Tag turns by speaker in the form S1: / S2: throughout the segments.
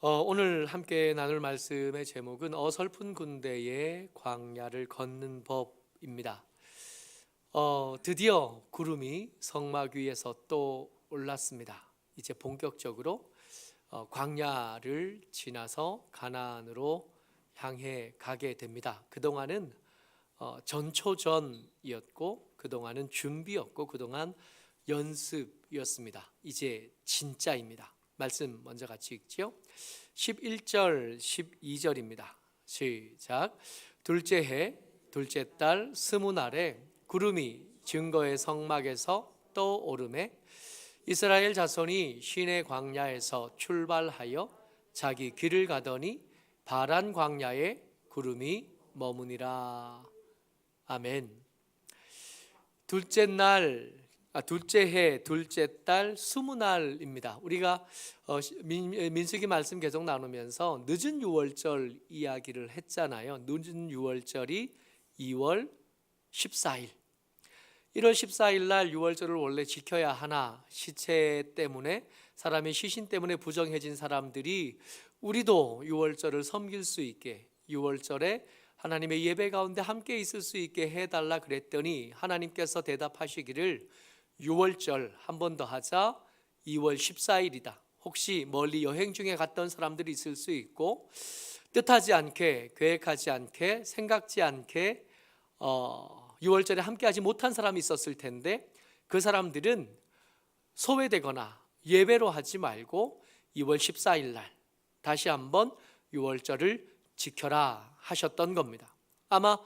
S1: 오늘 함께 나눌 말씀의 제목은 어설픈 군대의 광야를 걷는 법입니다. 드디어 구름이 성막 위에서 또 올랐습니다. 이제 본격적으로 광야를 지나서 가나안으로 향해 가게 됩니다. 그동안은 전초전이었고, 그동안은 준비였고, 그동안 연습이었습니다. 이제 진짜입니다. 말씀 먼저 같이 읽죠. 11절 12절입니다 시작. 둘째 해 둘째 달 스무 날에 구름이 증거의 성막에서 떠오르매 이스라엘 자손이 시내 광야에서 출발하여 자기 길을 가더니 바란 광야에 구름이 머무니라. 아멘. 둘째 해 둘째 달 스무 날입니다. 우리가 민수기 말씀 계속 나누면서 늦은 유월절 이야기를 했잖아요. 늦은 유월절이 2월 14일 1월 14일 날 유월절을 원래 지켜야 하나, 시체 때문에, 사람의 시신 때문에 부정해진 사람들이 우리도 유월절을 섬길 수 있게, 유월절에 하나님의 예배 가운데 함께 있을 수 있게 해달라 그랬더니 하나님께서 대답하시기를 유월절 한 번 더 하자. 2월 14일이다. 혹시 멀리 여행 중에 갔던 사람들이 있을 수 있고, 뜻하지 않게, 계획하지 않게, 생각지 않게 6월절에 함께하지 못한 사람이 있었을 텐데, 그 사람들은 소외되거나 예배로 하지 말고 2월 14일 날 다시 한번 6월절을 지켜라 하셨던 겁니다. 아마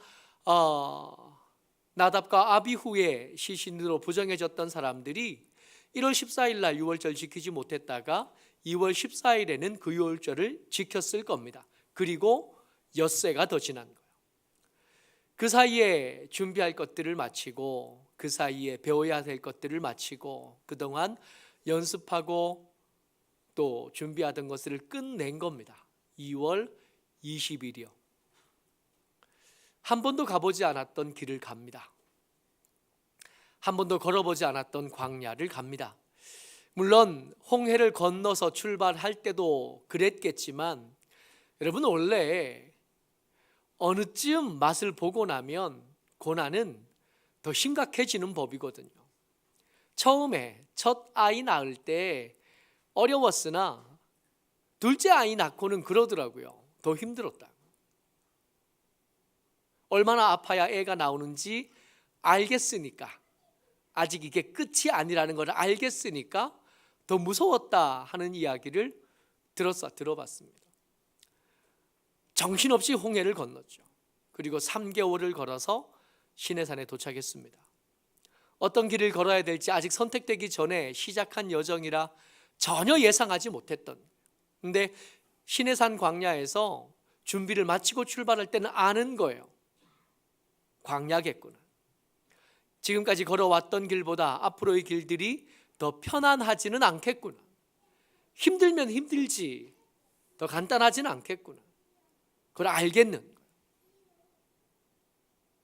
S1: 나답과 아비후의 시신으로 부정해졌던 사람들이 1월 14일 날 6월절 지키지 못했다가 2월 14일에는 그 6월절을 지켰을 겁니다. 그리고 엿새가 더 지난 거예요. 그 사이에 준비할 것들을 마치고, 그 사이에 배워야 될 것들을 마치고, 그동안 연습하고 또 준비하던 것을 끝낸 겁니다. 2월 20일이요. 한 번도 가보지 않았던 길을 갑니다. 한 번도 걸어보지 않았던 광야를 갑니다. 물론 홍해를 건너서 출발할 때도 그랬겠지만, 여러분, 원래 어느 쯤 맛을 보고 나면 고난은 더 심각해지는 법이거든요. 처음에 첫 아이 낳을 때 어려웠으나 둘째 아이 낳고는 그러더라고요. 더 힘들었다. 얼마나 아파야 애가 나오는지 알겠으니까, 아직 이게 끝이 아니라는 걸 알겠으니까 더 무서웠다 하는 이야기를 들어봤습니다. 정신없이 홍해를 건넜죠. 그리고 3개월을 걸어서 시내산에 도착했습니다. 어떤 길을 걸어야 될지 아직 선택되기 전에 시작한 여정이라 전혀 예상하지 못했던, 근데 시내산 광야에서 준비를 마치고 출발할 때는 아는 거예요. 광야겠구나. 지금까지 걸어왔던 길보다 앞으로의 길들이 더 편안하지는 않겠구나. 힘들면 힘들지 더 간단하지는 않겠구나. 그걸 알겠는 거예요.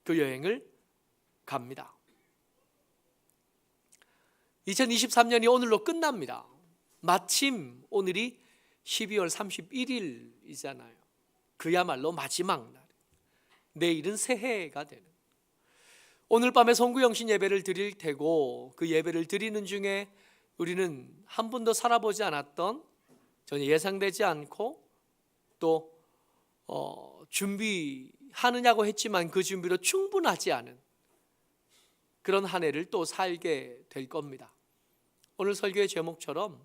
S1: 그 여행을 갑니다. 2023년이 오늘로 끝납니다. 마침 오늘이 12월 31일이잖아요. 그야말로 마지막 날. 내일은 새해가 되는. 오늘 밤에 송구영신 예배를 드릴 테고, 그 예배를 드리는 중에 우리는 한 번도 살아보지 않았던, 전혀 예상되지 않고 또 준비하느냐고 했지만 그 준비로 충분하지 않은 그런 한 해를 또 살게 될 겁니다. 오늘 설교의 제목처럼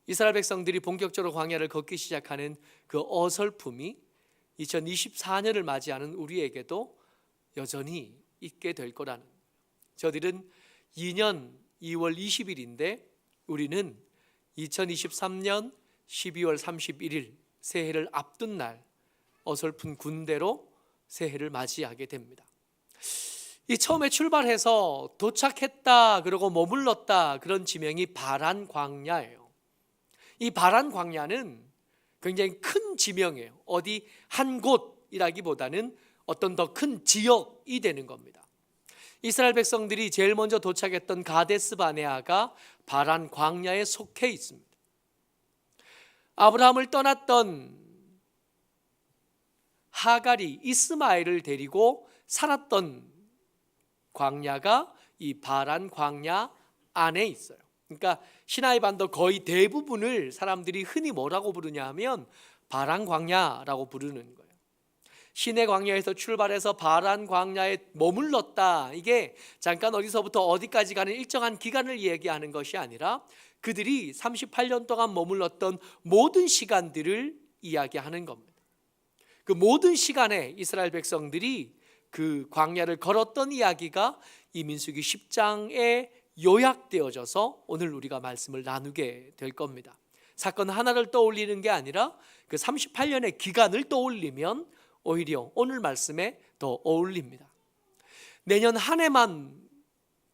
S1: 이스라엘 백성들이 본격적으로 광야를 걷기 시작하는 그 어설픔이 2024년을 맞이하는 우리에게도 여전히 있게 될 거라는, 저들은 2년 2월 20일인데 우리는 2023년 12월 31일 새해를 앞둔 날 어설픈 군대로 새해를 맞이하게 됩니다. 이 처음에 출발해서 도착했다 그러고 머물렀다 그런 지명이 바란 광야예요. 이 바란 광야는 굉장히 큰 지명이에요. 어디 한 곳이라기보다는 어떤 더 큰 지역이 되는 겁니다. 이스라엘 백성들이 제일 먼저 도착했던 가데스 바네아가 바란 광야에 속해 있습니다. 아브라함을 떠났던 하갈이 이스마엘을 데리고 살았던 광야가 이 바란 광야 안에 있어요. 그러니까 시나이 반도 거의 대부분을 사람들이 흔히 뭐라고 부르냐 하면 바란 광야라고 부르는 거예요. 시내 광야에서 출발해서 바란 광야에 머물렀다. 이게 잠깐 어디서부터 어디까지 가는 일정한 기간을 얘기하는 것이 아니라 그들이 38년 동안 머물렀던 모든 시간들을 이야기하는 겁니다. 그 모든 시간에 이스라엘 백성들이 그 광야를 걸었던 이야기가 이 민수기 10장에 요약되어져서 오늘 우리가 말씀을 나누게 될 겁니다. 사건 하나를 떠올리는 게 아니라 그 38년의 기간을 떠올리면 오히려 오늘 말씀에 더 어울립니다. 내년 한 해만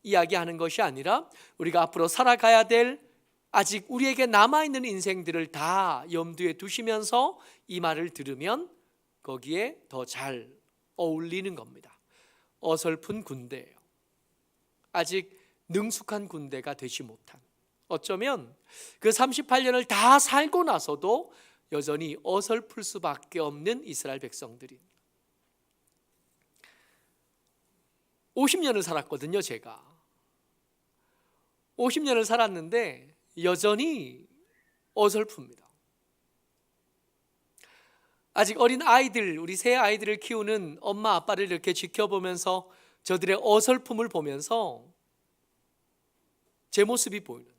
S1: 이야기하는 것이 아니라 우리가 앞으로 살아가야 될 아직 우리에게 남아있는 인생들을 다 염두에 두시면서 이 말을 들으면 거기에 더 잘 어울리는 겁니다. 어설픈 군대예요. 아직 능숙한 군대가 되지 못한, 어쩌면 그 38년을 다 살고 나서도 여전히 어설플 수밖에 없는 이스라엘 백성들이 50년을 살았거든요. 제가 50년을 살았는데 여전히 어설픕니다. 아직 어린 아이들, 우리 새 아이들을 키우는 엄마 아빠를 이렇게 지켜보면서 저들의 어설픔을 보면서 제 모습이 보이는,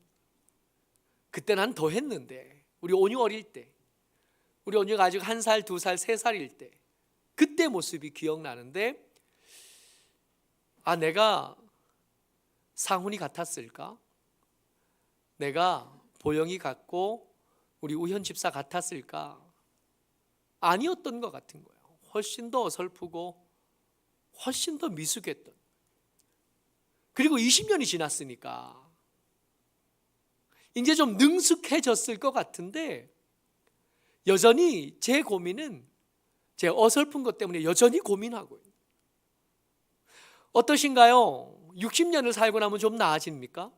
S1: 그때 난 더 했는데, 우리 온유 어릴 때, 우리 온유가 아직 1살, 2살, 3살일 때 그때 모습이 기억나는데, 아, 내가 상훈이 같았을까? 내가 보영이 같고 우리 우현 집사 같았을까? 아니었던 것 같은 거예요. 훨씬 더 어설프고 훨씬 더 미숙했던. 그리고 20년이 지났으니까 이제 좀 능숙해졌을 것 같은데 여전히 제 고민은 제 어설픈 것 때문에 여전히 고민하고 있어요. 어떠신가요? 60년을 살고 나면 좀 나아집니까?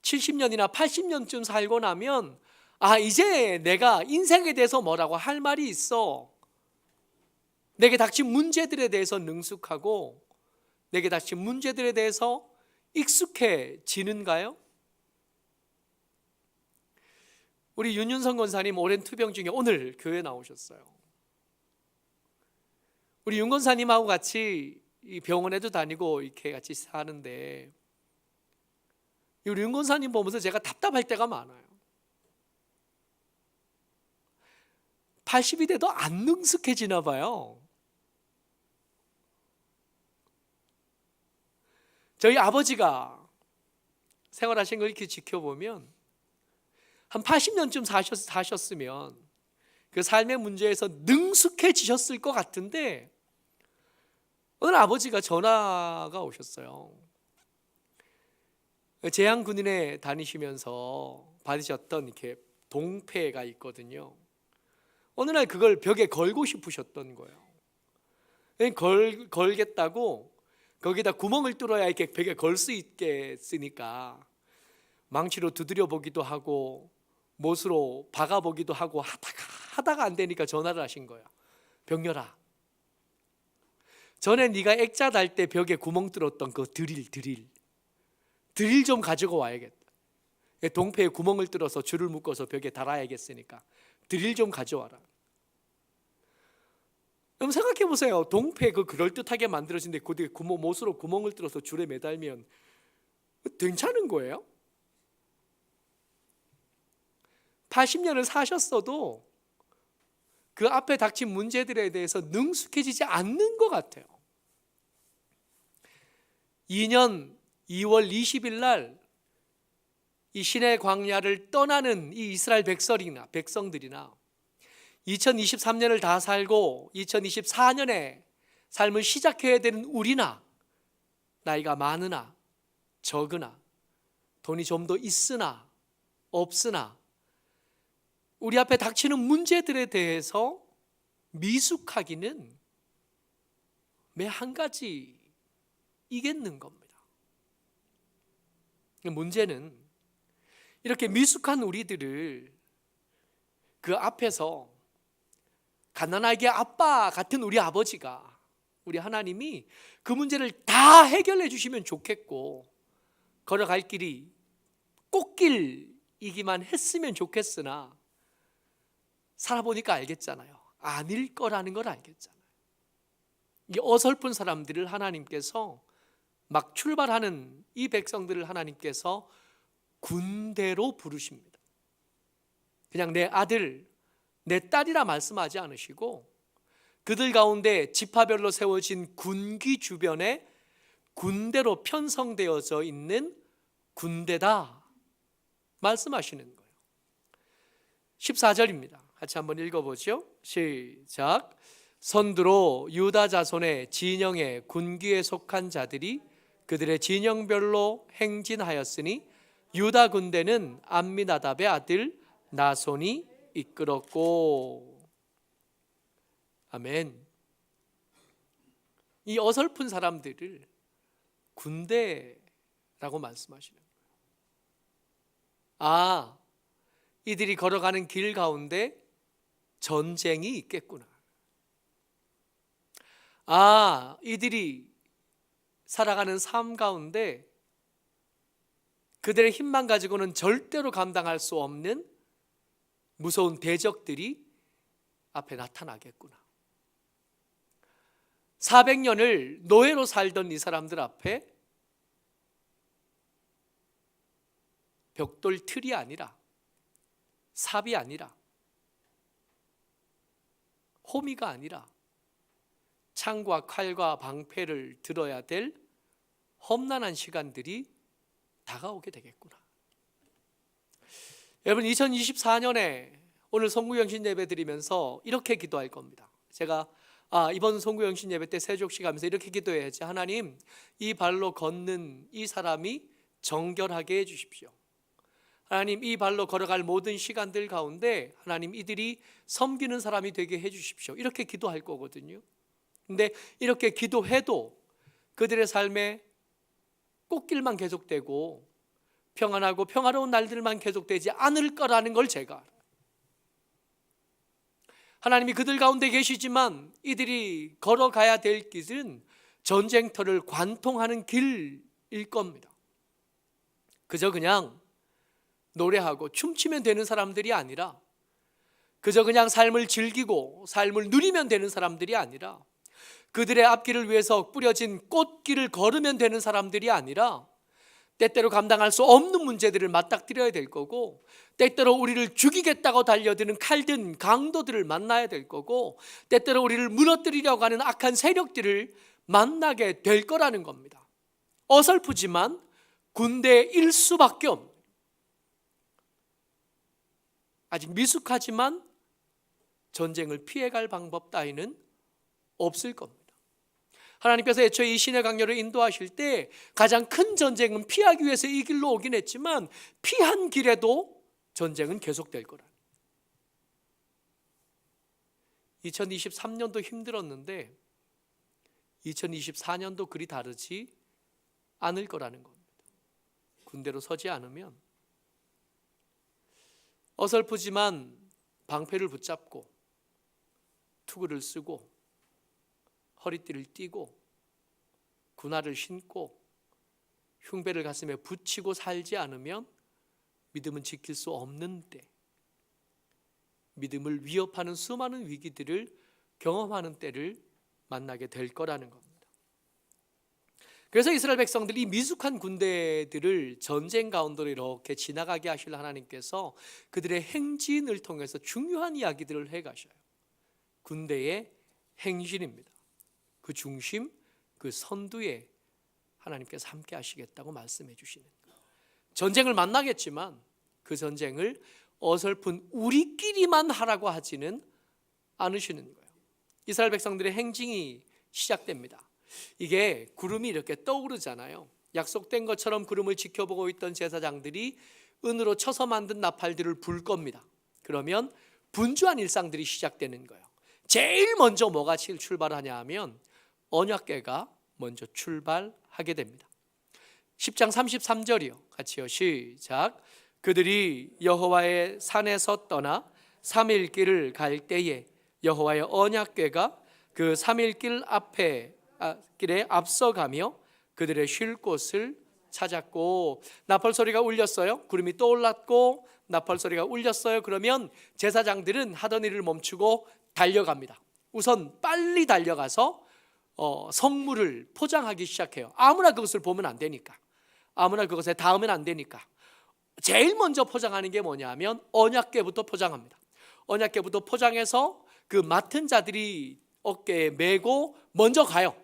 S1: 70년이나 80년쯤 살고 나면 아, 이제 내가 인생에 대해서 뭐라고 할 말이 있어. 내게 닥친 문제들에 대해서 능숙하고 내게 닥친 문제들에 대해서 익숙해지는가요? 우리 윤윤성 권사님 오랜 투병 중에 오늘 교회 나오셨어요. 우리 윤 권사님하고 같이 이 병원에도 다니고 이렇게 같이 사는데 우리 윤 권사님 보면서 제가 답답할 때가 많아요. 80이 돼도 안 능숙해지나 봐요. 저희 아버지가 생활하신 걸 이렇게 지켜보면 한 80년쯤 사셨으면 그 삶의 문제에서 능숙해지셨을 것 같은데 오늘 아버지가 전화가 오셨어요. 제향군인에 다니시면서 받으셨던 이렇게 동패가 있거든요. 어느 날 그걸 벽에 걸고 싶으셨던 거예요. 걸겠다고 거기다 구멍을 뚫어야 이렇게 벽에 걸 수 있겠으니까 망치로 두드려 보기도 하고 못으로 박아 보기도 하고 하다가 안 되니까 전화를 하신 거예요. 병렬아, 전에 네가 액자 달 때 벽에 구멍 뚫었던 그 드릴 좀 가지고 와야겠다. 동패에 구멍을 뚫어서 줄을 묶어서 벽에 달아야겠으니까 드릴 좀 가져와라. 그럼 생각해 보세요. 동패 그 그럴듯하게 만들어진데 그 못으로 구멍을 뚫어서 줄에 매달면 괜찮은 거예요? 80년을 사셨어도 그 앞에 닥친 문제들에 대해서 능숙해지지 않는 것 같아요. 2년 2월 20일 날 이 시내 광야를 떠나는 이 이스라엘 백성들이나 2023년을 다 살고 2024년에 삶을 시작해야 되는 우리나 나이가 많으나 적으나 돈이 좀 더 있으나 없으나 우리 앞에 닥치는 문제들에 대해서 미숙하기는 매 한 가지이겠는 겁니다. 문제는 이렇게 미숙한 우리들을 그 앞에서 가난하게 아빠 같은 우리 아버지가, 우리 하나님이 그 문제를 다 해결해 주시면 좋겠고 걸어갈 길이 꽃길이기만 했으면 좋겠으나 살아보니까 알겠잖아요. 아닐 거라는 걸 알겠잖아요. 이 어설픈 사람들을 하나님께서 막 출발하는 이 백성들을 하나님께서 군대로 부르십니다. 그냥 내 아들, 내 딸이라 말씀하지 않으시고 그들 가운데 지파별로 세워진 군기 주변에 군대로 편성되어져 있는 군대다 말씀하시는 거예요. 14절입니다. 같이 한번 읽어보죠. 시작. 선두로 유다 자손의 진영의 군기에 속한 자들이 그들의 진영별로 행진하였으니 유다 군대는 암미나답의 아들 나손이 이끌었고. 아멘. 이 어설픈 사람들을 군대라고 말씀하시는 거예요. 이들이 걸어가는 길 가운데 전쟁이 있겠구나. 이들이 살아가는 삶 가운데 그들의 힘만 가지고는 절대로 감당할 수 없는 무서운 대적들이 앞에 나타나겠구나. 400년을 노예로 살던 이 사람들 앞에 벽돌 틀이 아니라, 삽이 아니라, 호미가 아니라 창과 칼과 방패를 들어야 될 험난한 시간들이 다가오게 되겠구나. 여러분, 2024년에 오늘 송구영신 예배 드리면서 이렇게 기도할 겁니다. 제가 이번 송구영신 예배 때 세족식 하면서 이렇게 기도해야지. 하나님, 이 발로 걷는 이 사람이 정결하게 해주십시오. 하나님, 이 발로 걸어갈 모든 시간들 가운데 하나님, 이들이 섬기는 사람이 되게 해주십시오. 이렇게 기도할 거거든요. 근데 이렇게 기도해도 그들의 삶에 꽃길만 계속되고 평안하고 평화로운 날들만 계속되지 않을 거라는 걸 제가 알아요. 하나님이 그들 가운데 계시지만 이들이 걸어가야 될 길은 전쟁터를 관통하는 길일 겁니다. 그저 그냥 노래하고 춤추면 되는 사람들이 아니라, 그저 그냥 삶을 즐기고 삶을 누리면 되는 사람들이 아니라, 그들의 앞길을 위해서 뿌려진 꽃길을 걸으면 되는 사람들이 아니라, 때때로 감당할 수 없는 문제들을 맞닥뜨려야 될 거고, 때때로 우리를 죽이겠다고 달려드는 칼든 강도들을 만나야 될 거고, 때때로 우리를 무너뜨리려고 하는 악한 세력들을 만나게 될 거라는 겁니다. 어설프지만 군대일 수밖에 없는, 아직 미숙하지만 전쟁을 피해갈 방법 따위는 없을 겁니다. 하나님께서 애초에 이 신의 강요를 인도하실 때 가장 큰 전쟁은 피하기 위해서 이 길로 오긴 했지만 피한 길에도 전쟁은 계속될 거라. 2023년도 힘들었는데 2024년도 그리 다르지 않을 거라는 겁니다. 군대로 서지 않으면 어설프지만 방패를 붙잡고 투구를 쓰고 허리띠를 띠고 군화를 신고 흉배를 가슴에 붙이고 살지 않으면 믿음은 지킬 수 없는 때, 믿음을 위협하는 수많은 위기들을 경험하는 때를 만나게 될 거라는 겁니다. 그래서 이스라엘 백성들이 이 미숙한 군대들을 전쟁 가운데로 이렇게 지나가게 하실 하나님께서 그들의 행진을 통해서 중요한 이야기들을 해가셔요. 군대의 행진입니다. 그 중심, 그 선두에 하나님께서 함께 하시겠다고 말씀해 주시는 거예요. 전쟁을 만나겠지만 그 전쟁을 어설픈 우리끼리만 하라고 하지는 않으시는 거예요. 이스라엘 백성들의 행진이 시작됩니다. 이게 구름이 이렇게 떠오르잖아요. 약속된 것처럼 구름을 지켜보고 있던 제사장들이 은으로 쳐서 만든 나팔들을 불 겁니다. 그러면 분주한 일상들이 시작되는 거예요. 제일 먼저 뭐가 출발하냐 하면 언약궤가 먼저 출발하게 됩니다. 10장 33절이요. 같이요. 시작. 그들이 여호와의 산에서 떠나 3일 길을 갈 때에 여호와의 언약궤가 그 3일 길에 앞서가며 그들의 쉴 곳을 찾았고, 나팔 소리가 울렸어요. 구름이 떠올랐고 나팔 소리가 울렸어요. 그러면 제사장들은 하던 일을 멈추고 달려갑니다. 우선 빨리 달려가서 성물을 포장하기 시작해요. 아무나 그것을 보면 안 되니까, 아무나 그것에 닿으면 안 되니까 제일 먼저 포장하는 게 뭐냐면 언약궤부터 포장합니다. 언약궤부터 포장해서 그 맡은 자들이 어깨에 메고 먼저 가요.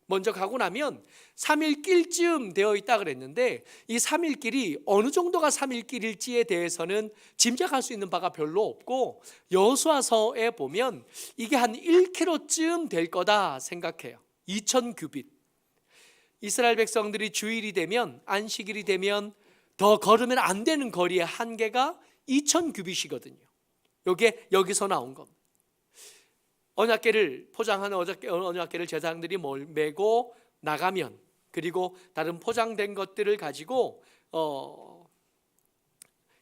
S1: 먼저 가고 나면 3일 길쯤 되어 있다 그랬는데, 이 3일 길이 어느 정도가 3일 길일지에 대해서는 짐작할 수 있는 바가 별로 없고, 여호수아서에 보면 이게 한 1km쯤 될 거다 생각해요. 2000규빗. 이스라엘 백성들이 주일이 되면, 안식일이 되면 더 걸으면 안 되는 거리의 한계가 2000규빗이거든요. 이게 여기서 나온 겁니다. 언약궤를 포장한 언약궤를 제사장들이 메고 나가면, 그리고 다른 포장된 것들을 가지고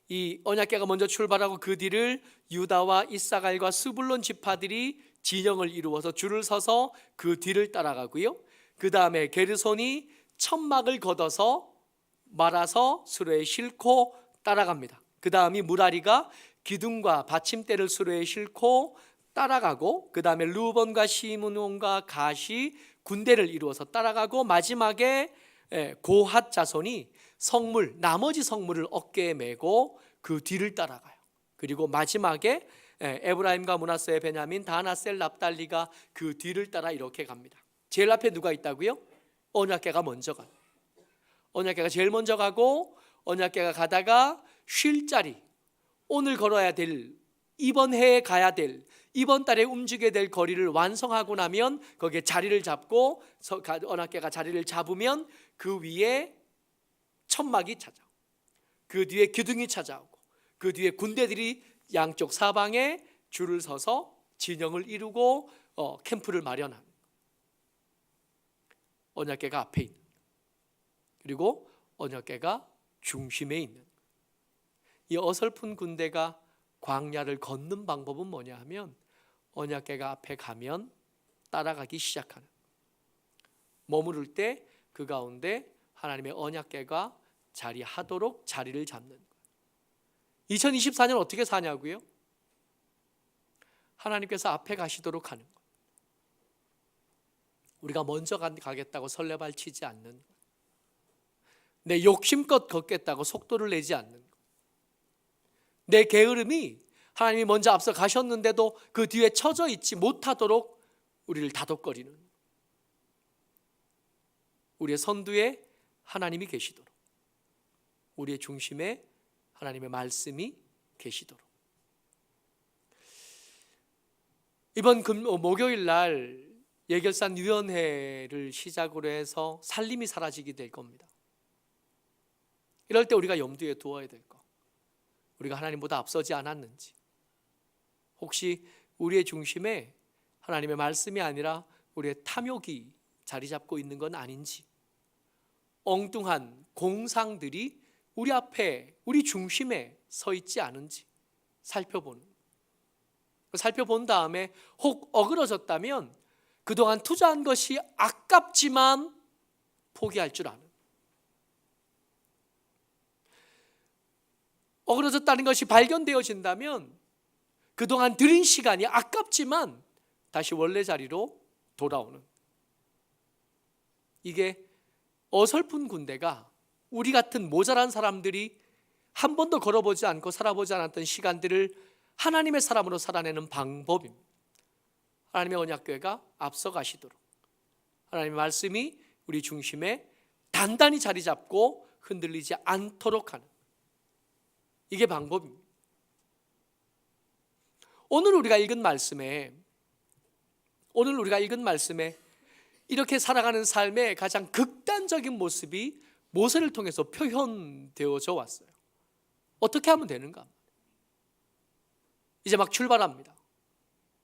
S1: 이 언약궤가 먼저 출발하고 그 뒤를 유다와 이사갈과 스불론 지파들이 진영을 이루어서 줄을 서서 그 뒤를 따라가고요. 그 다음에 게르손이 천막을 걷어서 말아서 수레에 싣고 따라갑니다. 그 다음이 무라리가 기둥과 받침대를 수레에 싣고 따라가고, 그 다음에 루본과 시므온과 갓이 군대를 이루어서 따라가고, 마지막에 고핫 자손이 나머지 성물을 어깨에 메고 그 뒤를 따라가요. 그리고 마지막에 에브라임과 므낫세, 베냐민, 단, 아셀, 납달리가 그 뒤를 따라 이렇게 갑니다. 제일 앞에 누가 있다고요? 언약궤가 먼저 가요. 언약궤가 제일 먼저 가고, 언약궤가 가다가 쉴 자리, 오늘 걸어야 될, 이번 해에 가야 될, 이번 달에 움직여야 될 거리를 완성하고 나면 거기에 자리를 잡고, 언약궤가 자리를 잡으면 그 위에 천막이 찾아오고, 그 뒤에 기둥이 찾아오고, 그 뒤에 군대들이 양쪽 사방에 줄을 서서 진영을 이루고 캠프를 마련합니다. 언약궤가 앞에 있는, 그리고 언약궤가 중심에 있는 이 어설픈 군대가 광야를 걷는 방법은 뭐냐 하면, 언약궤가 앞에 가면 따라가기 시작하는, 머무를 때 그 가운데 하나님의 언약궤가 자리하도록 자리를 잡는 거예요. 2024년 어떻게 사냐고요? 하나님께서 앞에 가시도록 하는 거예요. 우리가 먼저 가겠다고 설레발치지 않는 거예요. 내 욕심껏 걷겠다고 속도를 내지 않는 거예요. 내 게으름이 하나님이 먼저 앞서 가셨는데도 그 뒤에 처져 있지 못하도록 우리를 다독거리는, 우리의 선두에 하나님이 계시도록, 우리의 중심에 하나님의 말씀이 계시도록. 이번 목요일 날 예결산 위원회를 시작으로 해서 살림이 사라지게 될 겁니다. 이럴 때 우리가 염두에 두어야 될 것, 우리가 하나님보다 앞서지 않았는지, 혹시 우리의 중심에 하나님의 말씀이 아니라 우리의 탐욕이 자리 잡고 있는 건 아닌지, 엉뚱한 공상들이 우리 앞에, 우리 중심에 서 있지 않은지 살펴본 다음에 혹 어그러졌다면 그동안 투자한 것이 아깝지만 포기할 줄 아는, 어그러졌다는 것이 발견되어진다면 그동안 들인 시간이 아깝지만 다시 원래 자리로 돌아오는, 이게 어설픈 군대가, 우리 같은 모자란 사람들이 한 번도 걸어보지 않고 살아보지 않았던 시간들을 하나님의 사람으로 살아내는 방법입니다. 하나님의 언약궤가 앞서 가시도록, 하나님의 말씀이 우리 중심에 단단히 자리 잡고 흔들리지 않도록 하는, 이게 방법입니다. 오늘 우리가 읽은 말씀에 이렇게 살아가는 삶의 가장 극단적인 모습이 모세를 통해서 표현되어져 왔어요. 어떻게 하면 되는가? 이제 막 출발합니다.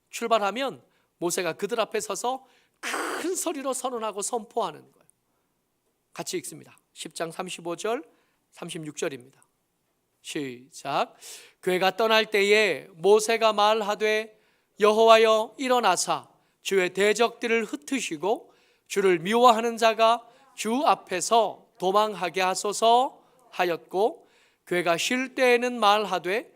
S1: 출발하면 모세가 그들 앞에 서서 큰 소리로 선언하고 선포하는 거예요. 같이 읽습니다. 10장 35절 36절입니다. 시작. 그가 떠날 때에 모세가 말하되 여호와여 일어나사 주의 대적들을 흩으시고 주를 미워하는 자가 주 앞에서 도망하게 하소서 하였고, 그가 쉴 때에는 말하되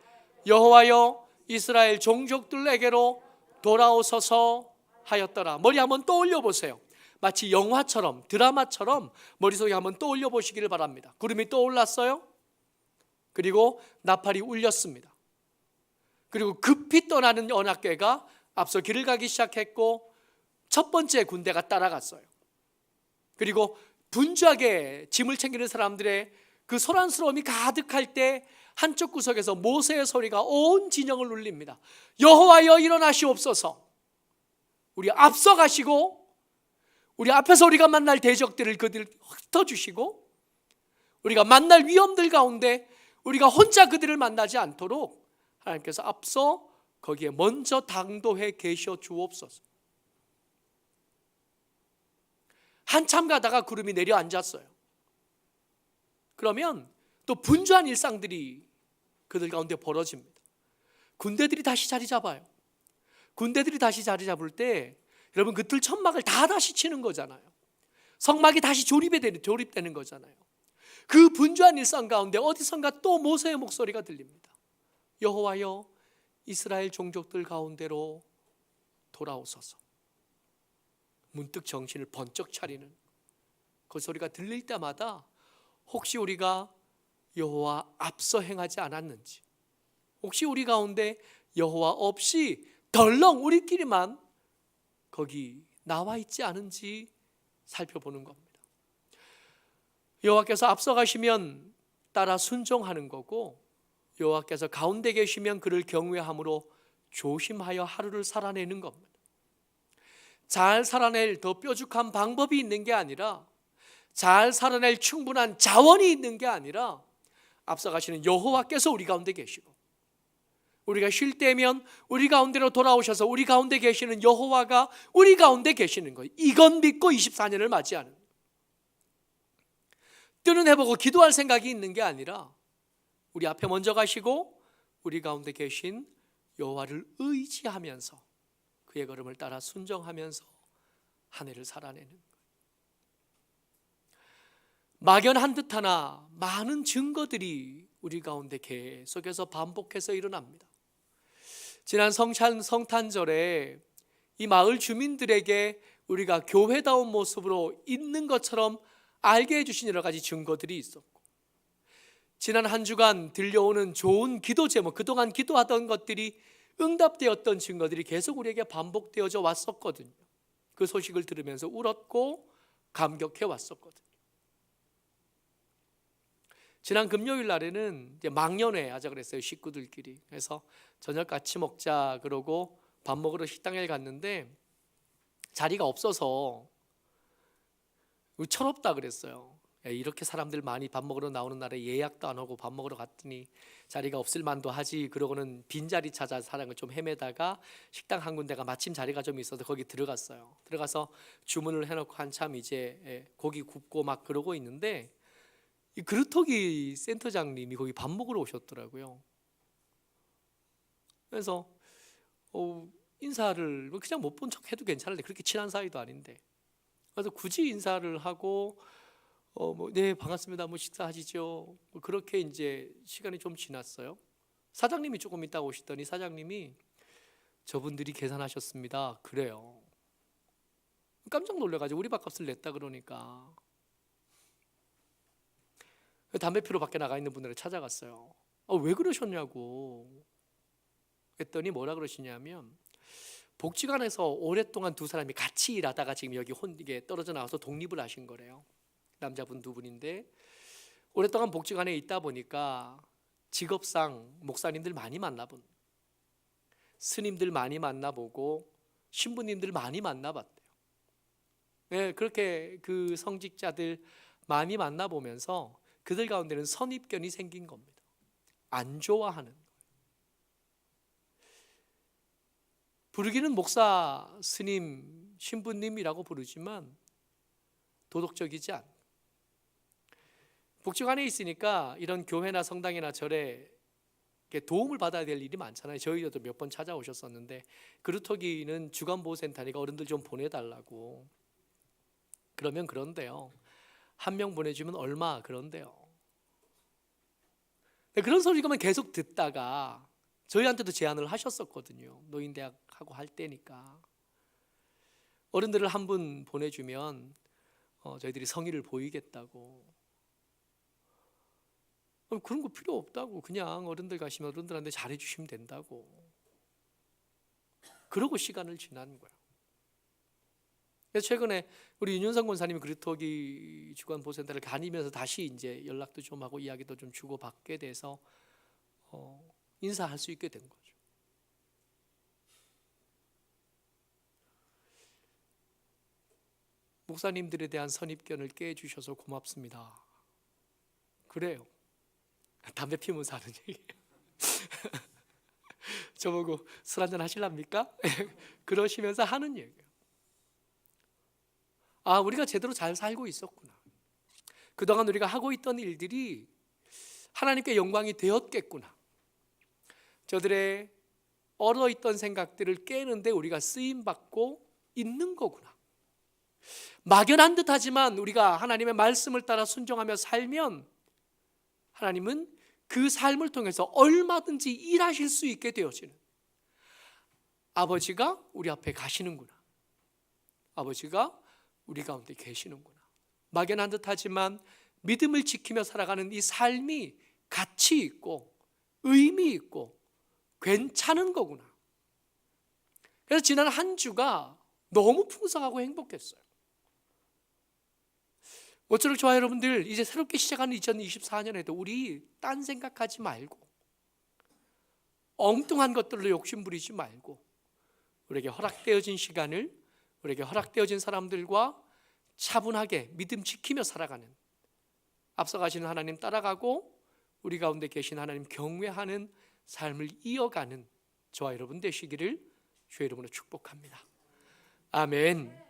S1: 여호와여 이스라엘 종족들에게로 돌아오소서 하였더라. 머리 한번 떠올려 보세요. 마치 영화처럼, 드라마처럼 머릿속에 한번 떠올려 보시기를 바랍니다. 구름이 떠올랐어요. 그리고 나팔이 울렸습니다. 그리고 급히 떠나는 언약궤가 앞서 길을 가기 시작했고 첫 번째 군대가 따라갔어요. 그리고 분주하게 짐을 챙기는 사람들의 그 소란스러움이 가득할 때 한쪽 구석에서 모세의 소리가 온 진영을 울립니다. 여호와여 일어나시옵소서. 우리 앞서가시고 우리 앞에서 우리가 만날 대적들을 그들 흩어주시고 우리가 만날 위험들 가운데 우리가 혼자 그들을 만나지 않도록 하나님께서 앞서 거기에 먼저 당도해 계셔 주옵소서. 한참 가다가 구름이 내려앉았어요. 그러면 또 분주한 일상들이 그들 가운데 벌어집니다. 군대들이 다시 자리 잡아요. 군대들이 다시 자리 잡을 때 여러분 그 뜰 천막을 다시 치는 거잖아요. 성막이 다시 조립되는 거잖아요. 그 분주한 일상 가운데 어디선가 또 모세의 목소리가 들립니다. 여호와여 이스라엘 종족들 가운데로 돌아오소서. 문득 정신을 번쩍 차리는 그 소리가 들릴 때마다 혹시 우리가 여호와 앞서 행하지 않았는지, 혹시 우리 가운데 여호와 없이 덜렁 우리끼리만 거기 나와 있지 않은지 살펴보는 겁니다. 여호와께서 앞서 가시면 따라 순종하는 거고, 여호와께서 가운데 계시면 그를 경외함으로 조심하여 하루를 살아내는 겁니다. 잘 살아낼 더 뾰족한 방법이 있는 게 아니라, 잘 살아낼 충분한 자원이 있는 게 아니라 앞서 가시는 여호와께서 우리 가운데 계시고, 우리가 쉴 때면 우리 가운데로 돌아오셔서 우리 가운데 계시는 여호와가 우리 가운데 계시는 거예요. 이건 믿고 24년을 맞이하는, 뜨는 해보고 기도할 생각이 있는 게 아니라 우리 앞에 먼저 가시고 우리 가운데 계신 여호와를 의지하면서 그의 걸음을 따라 순종하면서 한 해를 살아내는 거예요. 막연한 듯하나 많은 증거들이 우리 가운데 계속해서 반복해서 일어납니다. 지난 성탄절에 이 마을 주민들에게 우리가 교회다운 모습으로 있는 것처럼 알게 해주신 여러 가지 증거들이 있었고, 지난 한 주간 들려오는 좋은 기도 제목, 그동안 기도하던 것들이 응답되었던 증거들이 계속 우리에게 반복되어져 왔었거든요. 그 소식을 들으면서 울었고 감격해 왔었거든요. 지난 금요일 날에는 이제 망년회 하자 그랬어요. 식구들끼리. 그래서 저녁 같이 먹자 그러고 밥 먹으러 식당에 갔는데 자리가 없어서 철없다 그랬어요. 이렇게 사람들 많이 밥 먹으러 나오는 날에 예약도 안 하고 밥 먹으러 갔더니 자리가 없을 만도 하지. 그러고는 빈자리 찾아 사람을 좀 헤매다가 식당 한 군데가 마침 자리가 좀 있어서 거기 들어갔어요. 들어가서 주문을 해놓고 한참 이제 고기 굽고 막 그러고 있는데 이 그루터기 센터장님이 거기 밥 먹으러 오셨더라고요. 그래서 인사를 그냥 못 본 척 해도 괜찮은데 그렇게 친한 사이도 아닌데, 그래서 굳이 인사를 하고 네 반갑습니다, 뭐 식사하시죠, 뭐 그렇게 이제 시간이 좀 지났어요. 사장님이 조금 있다가 오시더니 사장님이 저분들이 계산하셨습니다. 그래요. 깜짝 놀래가지고 우리 밥값을 냈다 그러니까 담배 피러 밖에 나가 있는 분들을 찾아갔어요. 왜 그러셨냐고 했더니 뭐라 그러시냐면, 복지관에서 오랫동안 두 사람이 같이 일하다가 지금 여기 이게 떨어져 나와서 독립을 하신 거래요. 남자분 두 분인데 오랫동안 복지관에 있다 보니까 직업상 목사님들 많이 만나본, 스님들 많이 만나보고 신부님들 많이 만나봤대요. 네, 그렇게 그 성직자들 많이 만나보면서 그들 가운데는 선입견이 생긴 겁니다. 안 좋아하는 거예요. 부르기는 목사, 스님, 신부님이라고 부르지만 도덕적이지 않고, 북측 안에 있으니까 이런 교회나 성당이나 절에 이렇게 도움을 받아야 될 일이 많잖아요. 저희도 몇 번 찾아오셨었는데 그루터기는 주간보호센터니까 어른들 좀 보내달라고. 그러면 그런데요, 한 명 보내주면 얼마 그런데요. 그런 소리만 계속 듣다가 저희한테도 제안을 하셨었거든요. 노인대학하고 할 때니까 어른들을 한 분 보내주면 저희들이 성의를 보이겠다고. 그런 거 필요 없다고. 그냥 어른들 가시면 어른들한테 잘해주시면 된다고. 그러고 시간을 지난 거예요. 그래서 최근에 우리 윤윤성 권사님이 그루터기 주간보호센터를 다니면서 다시 이제 연락도 좀 하고 이야기도 좀 주고 받게 돼서 인사할 수 있게 된 거죠. 목사님들에 대한 선입견을 깨주셔서 고맙습니다. 그래요. 담배 피우면서 하는 얘기예요. 저보고 술 한잔 하실랍니까? 그러시면서 하는 얘기예요. 아, 우리가 제대로 잘 살고 있었구나. 그동안 우리가 하고 있던 일들이 하나님께 영광이 되었겠구나. 저들의 얼어있던 생각들을 깨는데 우리가 쓰임받고 있는 거구나. 막연한 듯하지만 우리가 하나님의 말씀을 따라 순종하며 살면 하나님은 그 삶을 통해서 얼마든지 일하실 수 있게 되어지는, 아버지가 우리 앞에 가시는구나. 아버지가 우리 가운데 계시는구나. 막연한 듯하지만 믿음을 지키며 살아가는 이 삶이 가치 있고 의미 있고 괜찮은 거구나. 그래서 지난 한 주가 너무 풍성하고 행복했어요. 모쪼록 저와 여러분들, 이제 새롭게 시작하는 2024년에도 우리 딴 생각하지 말고 엉뚱한 것들로 욕심 부리지 말고 우리에게 허락되어진 시간을 우리에게 허락되어진 사람들과 차분하게 믿음 지키며 살아가는, 앞서가시는 하나님 따라가고 우리 가운데 계신 하나님 경외하는 삶을 이어가는 저와 여러분 되시기를 주의 이름으로 축복합니다. 아멘.